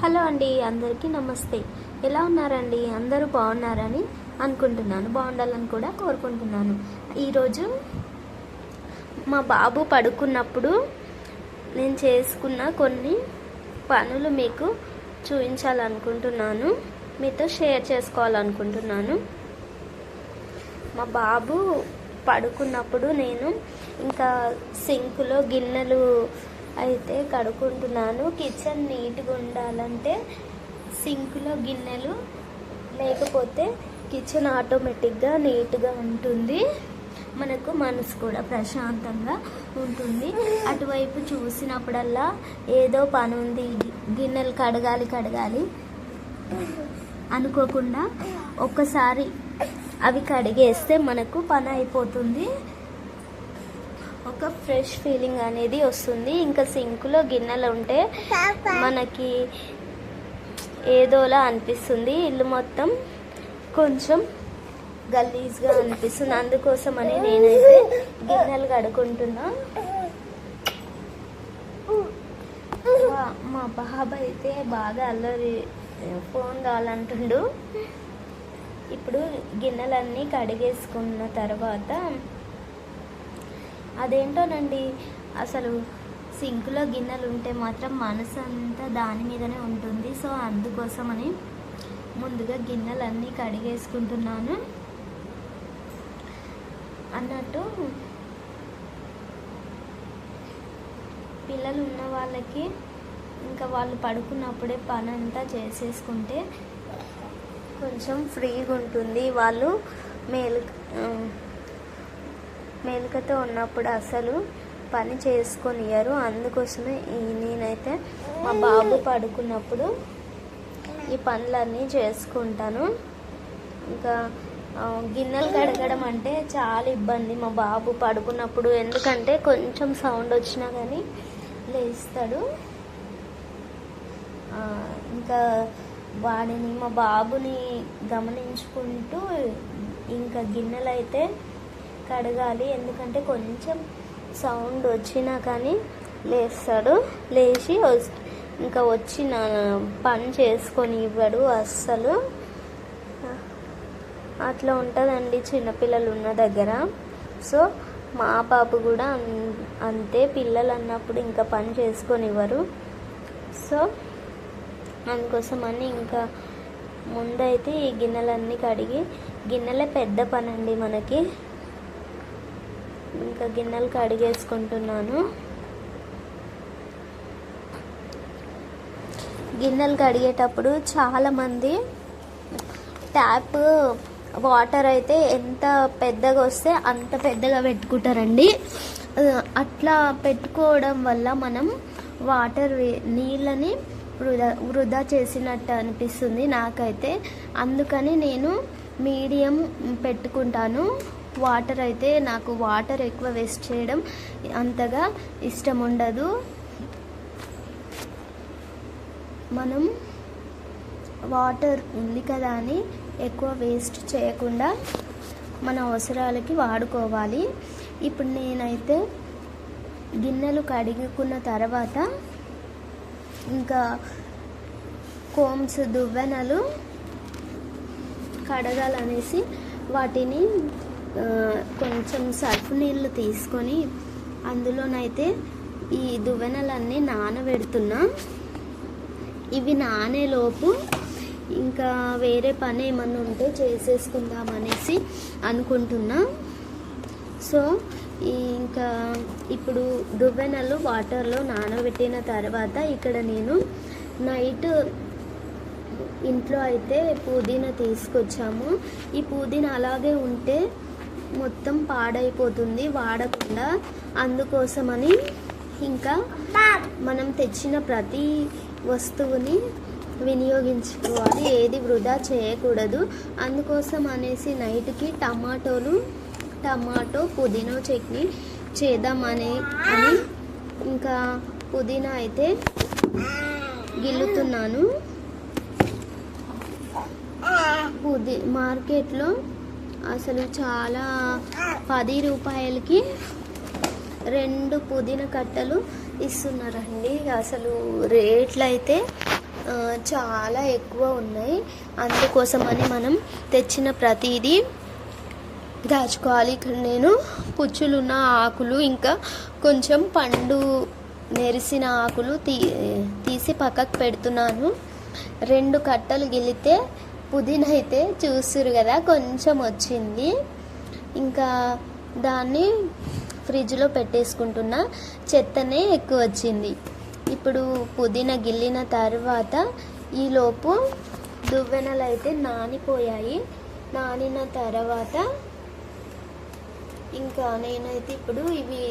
Hello అండి, అందరికీ నమస్తే. ఎలా ఉన్నారండి? అందరూ బాగున్నారని అనుకుంటున్నాను, బాగుండాలని కూడా కోరుకుంటున్నాను. ఈరోజు మా బాబు పడుకున్నప్పుడు నేను చేసుకున్న కొన్ని పనులు మీకు చూపించాలనుకుంటున్నాను, మీతో షేర్ చేసుకోవాలనుకుంటున్నాను. మా బాబు పడుకున్నప్పుడు నేను ఇంకా సింకులో గిన్నెలు అయితే కడుక్కుంటున్నాను. కిచెన్ నీట్గా ఉండాలంటే సింకులో గిన్నెలు లేకపోతే కిచెన్ ఆటోమేటిక్గా నీట్గా ఉంటుంది, మనకు మనసు కూడా ప్రశాంతంగా ఉంటుంది. అటువైపు చూసినప్పుడల్లా ఏదో పని ఉంది, గిన్నెలు కడగాలి అనుకోకుండా ఒక్కసారి అవి కడిగేస్తే మనకు పని అయిపోతుంది, ఒక ఫ్రెష్ ఫీలింగ్ అనేది వస్తుంది. ఇంకా సింకులో గిన్నెలు ఉంటే మనకి ఏదోలా అనిపిస్తుంది, ఇల్లు మొత్తం కొంచెం గలీజ్గా అనిపిస్తుంది. అందుకోసమని నేనైతే గిన్నెలు కడుక్కుంటున్నా. మా బాబు అయితే బాగా అల్లరి, ఫోన్ కావాలంటుండు. ఇప్పుడు గిన్నెలన్నీ కడిగేసుకున్న తర్వాత అదేంటోనండి, అసలు సింక్లో గిన్నెలు ఉంటే మాత్రం మనసు అంతా దాని మీదనే ఉంటుంది. సో అందుకోసమని ముందుగా గిన్నెలన్నీ కడిగేసుకుంటున్నాను. అన్నట్టు పిల్లలు ఉన్న వాళ్ళకి ఇంకా వాళ్ళు పడుకున్నప్పుడే పని అంతా చేసేసుకుంటే కొంచెం ఫ్రీగా ఉంటుంది. వాళ్ళు మేలుకతో ఉన్నప్పుడు అసలు పని చేసుకొనియరు. అందుకోసమే నేనైతే మా బాబు పడుకున్నప్పుడు ఈ పనులన్నీ చేసుకుంటాను. ఇంకా గిన్నెలు కడగడం అంటే చాలా ఇబ్బంది మా బాబు పడుకున్నప్పుడు, ఎందుకంటే కొంచెం సౌండ్ వచ్చినా కానీ లేస్తాడు. ఇంకా వాడిని, మా బాబుని గమనించుకుంటూ ఇంకా గిన్నెలు అయితే కడగాలి, ఎందుకంటే కొంచెం సౌండ్ వచ్చినా కానీ లేస్తాడు. లేచి ఇంకా వచ్చి నా పని చేసుకొని ఇవ్వడు అస్సలు. అట్లా ఉంటుందండి చిన్నపిల్లలు ఉన్న దగ్గర. సో మా బాబు కూడా అంతే, పిల్లలు అన్నప్పుడు ఇంకా పని చేసుకొని ఇవ్వరు. సో అందుకోసమని ఇంకా ముందైతే ఈ గిన్నెలన్నీ కడిగి, గిన్నెలే పెద్ద పని అండి మనకి. ఇంకా గిన్నెలు కడిగేసుకుంటున్నాను. గిన్నెలు కడిగేటప్పుడు చాలామంది ట్యాప్ వాటర్ అయితే ఎంత పెద్దగా వస్తే అంత పెద్దగా పెట్టుకుంటారండి. అట్లా పెట్టుకోవడం వల్ల మనం నీళ్ళని వృధా చేసినట్టు అనిపిస్తుంది నాకైతే. అందుకని నేను మీడియం పెట్టుకుంటాను. వాటర్ అయితే నాకు వాటర్ ఎక్కువ వేస్ట్ చేయడం అంతగా ఇష్టం ఉండదు. మనం వాటర్ ఉంది కదా అని ఎక్కువ వేస్ట్ చేయకుండా మన అవసరాలకి వాడుకోవాలి. ఇప్పుడు నేనైతే గిన్నెలు కడుగుకున్న తర్వాత ఇంకా కోమ్స్, దువ్వెనలు కడగాలనేసి వాటిని కొంచెం సర్ఫ్ నీళ్ళు తీసుకొని అందులోనైతే ఈ దువ్వెనలన్నీ నానబెడుతున్నా. ఇవి నానేలోపు ఇంకా వేరే పని ఏమన్నా ఉంటే చేసేసుకుందామనేసి అనుకుంటున్నా. సో ఇంకా ఇప్పుడు దువ్వెనలు వాటర్లో నానబెట్టిన తర్వాత ఇక్కడ నేను నైట్ ఇంట్లో అయితే పుదీనా తీసుకొచ్చాము. ఈ పుదీనా అలాగే ఉంటే మొత్తం పాడైపోతుంది వాడకుండా. అందుకోసమని ఇంకా మనం తెచ్చిన ప్రతి వస్తువుని వినియోగించుకోవాలి, ఏది వృధా చేయకూడదు. అందుకోసం అనేసి నైట్కి టమాటో పుదీనా చట్నీ చేద్దామని ఇంకా పుదీనా అయితే గిల్లుతున్నాను. మార్కెట్లో అసలు చాలా 10 రూపాయలకి 2 పుదీనా కట్టలు ఇస్తున్నారండి. అసలు రేట్లు అయితే చాలా ఎక్కువ ఉన్నాయి. అందుకోసమని మనం తెచ్చిన ప్రతిదీ దాచుకోవాలి. ఇక్కడ నేను పుచ్చులున్న ఆకులు ఇంకా కొంచెం పండు నెరిసిన ఆకులు తీసి పక్కకు పెడుతున్నాను. 2 కట్టలు గిల్లితే పుదీనా అయితే చూస్తురు కదా కొంచెం వచ్చింది. ఇంకా దాన్ని ఫ్రిడ్జ్లో పెట్టేసుకుంటున్నా, చెత్తనే ఎక్కువ వచ్చింది. ఇప్పుడు పుదీనా గిల్లిన తర్వాత ఈలోపు దువ్వెనలు అయితే నానిపోయాయి. నానిన తర్వాత ఇంకా నేనైతే ఇప్పుడు ఇవి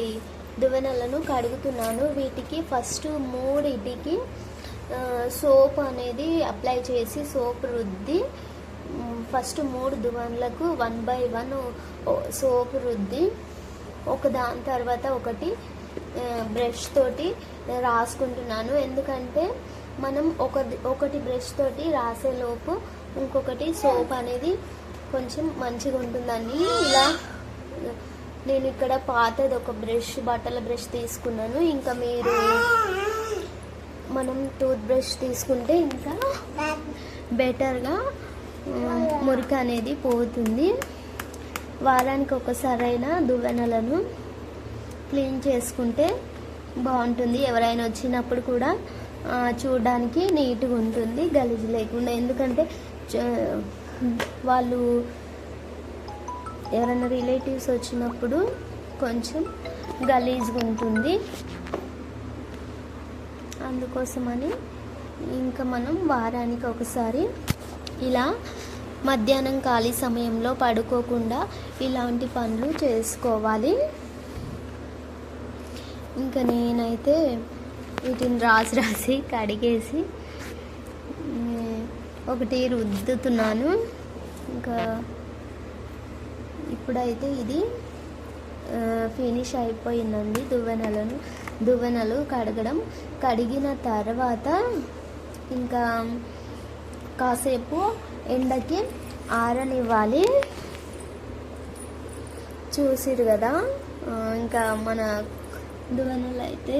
దువ్వెనలను కడుగుతున్నాను. వీటికి ఫస్ట్ 3 సోప్ అనేది అప్లై చేసి సోప్ రుద్ది ఫస్ట్ 3 దువ్వెనలకు 1 by 1 సోప్ రుద్ది దాని తర్వాత బ్రష్ తోటి రాసుకుంటున్నాను. ఎందుకంటే మనం ఒకటి బ్రష్ తోటి రాసేలోపు ఇంకొకటి సోప్ అనేది కొంచెం మంచిగా ఉంటుందని ఇలా నేను ఇక్కడ పాతది ఒక బ్రష్, బట్టల బ్రష్ తీసుకున్నాను. ఇంకా మీరు మనం టూత్ బ్రష్ తీసుకుంటే ఇంకా బెటర్గా మురికి అనేది పోతుంది. వారానికి ఒకసారైనా దువ్వెనలను క్లీన్ చేసుకుంటే బాగుంటుంది. ఎవరైనా వచ్చినప్పుడు కూడా చూడడానికి నీట్గా ఉంటుంది, గలీజ్ లేకుండా. ఎందుకంటే వాళ్ళు ఎవరైనా రిలేటివ్స్ వచ్చినప్పుడు కొంచెం గలీజ్గా ఉంటుంది. అందుకోసమని ఇంకా మనం వారానికి ఒకసారి ఇలా మధ్యాహ్నం ఖాళీ సమయంలో పడుకోకుండా ఇలాంటి పనులు చేసుకోవాలి. ఇంకా నేనైతే వీటిని రాసి కడిగేసి ఒకటి రుద్దుతున్నాను. ఇంకా ఇప్పుడైతే ఇది ఫినిష్ అయిపోయిందండి. దువ్వెనలు కడిగిన తర్వాత ఇంకా కాసేపు ఎండకి ఆరనివ్వాలి. చూసిరు కదా, ఇంకా మన దువ్వెనలు అయితే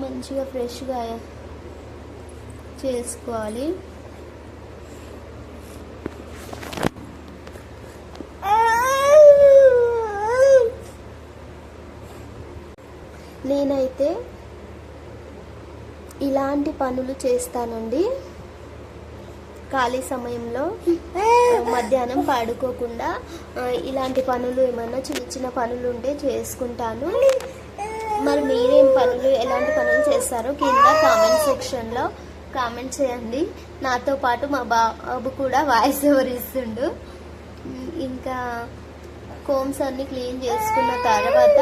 మంచిగా ఫ్రెష్గా చేసుకోవాలి. నేనైతే ఇలాంటి పనులు చేస్తానండి ఖాళీ సమయంలో. మధ్యాహ్నం పడుకోకుండా ఇలాంటి పనులు ఏమన్నా చిన్న పనులు ఉంటే చేసుకుంటాను. మరి మీరేం ఎలాంటి పనులు చేస్తారో కింద కామెంట్ సెక్షన్లో కామెంట్ చేయండి. నాతో పాటు మా బాబు కూడా వాయిస్ ఓవర్ ఇస్తుండు. ఇంకా కోమ్స్ అన్ని క్లీన్ చేసుకున్న తర్వాత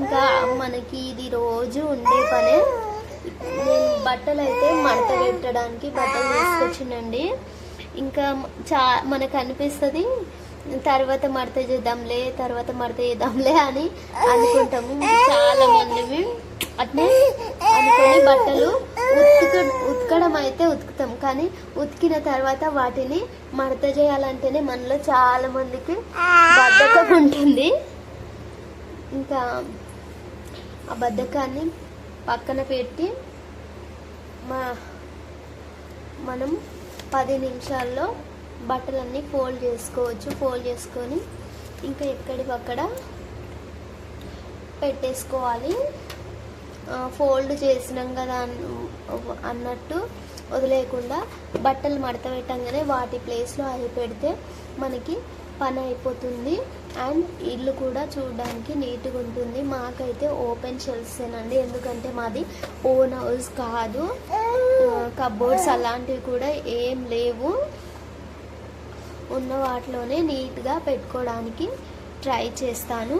ఇంకా మనకి ఇది రోజు ఉండే పనే. నేను బట్టలు అయితే మడత పెట్టడానికి బట్టలు తీసుకొచ్చినండి. ఇంకా మనకు అనిపిస్తుంది తర్వాత మడత చేద్దాంలే అని అనుకుంటాము. చాలా మంది అట్నే అనుకొని బట్టలు ఉతకడం అయితే ఉతుకుతాం, కానీ ఉతికిన తర్వాత వాటిని మడత చేయాలంటేనే మనలో చాలా మందికి బద్ధకం ఉంటుంది. ఇంకా ఆ బద్ధకాన్ని పక్కన పెట్టి మనం 10 నిమిషాల్లో బట్టలన్నీ ఫోల్డ్ చేసుకోవచ్చు. ఫోల్డ్ చేసుకొని ఇంకా ఎక్కడికక్కడ పెట్టేసుకోవాలి. ఫోల్డ్ చేసినాం కదా అన్నట్టు వదిలేయకుండా బట్టలు మడత పెట్టంగానే వాటి ప్లేస్లో అవి పెడితే మనకి పని అయిపోతుంది. అండ్ ఇల్లు కూడా చూడడానికి నీట్గా ఉంటుంది. మాకైతే ఓపెన్ షెల్ఫ్సేనండి, ఎందుకంటే మాది ఓన్ హౌస్ కాదు. కబోర్డ్స్ అలాంటివి కూడా ఏం లేవు. ఉన్న వాటిలోనే నీట్గా పెట్టుకోవడానికి ట్రై చేస్తాను.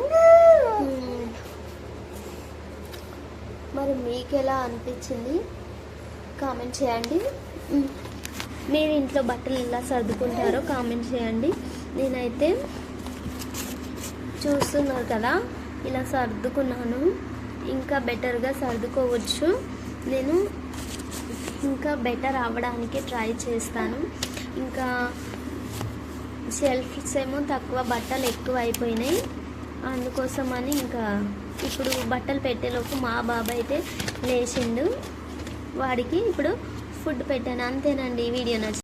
మరి మీకు ఎలా అనిపించింది కామెంట్ చేయండి. మీరు ఇంట్లో బట్టలు ఎలా సర్దుకుంటారో కామెంట్ చేయండి. నేనైతే చూస్తున్నారు కదా ఇలా సర్దుకున్నాను. ఇంకా బెటర్గా సర్దుకోవచ్చు. నేను ఇంకా బెటర్ అవ్వడానికి ట్రై చేస్తాను. ఇంకా షెల్ఫ్స్ ఏమో తక్కువ, బట్టలు ఎక్కువ అయిపోయినాయి. అందుకోసమని ఇంకా ఇప్పుడు బట్టలు పెట్టేలోపు మా బాబాయ్ అయితే లేచిండు. వాడికి ఇప్పుడు ఫుడ్ పెట్టాను అంతేనండి. వీడియో నచ్చింది.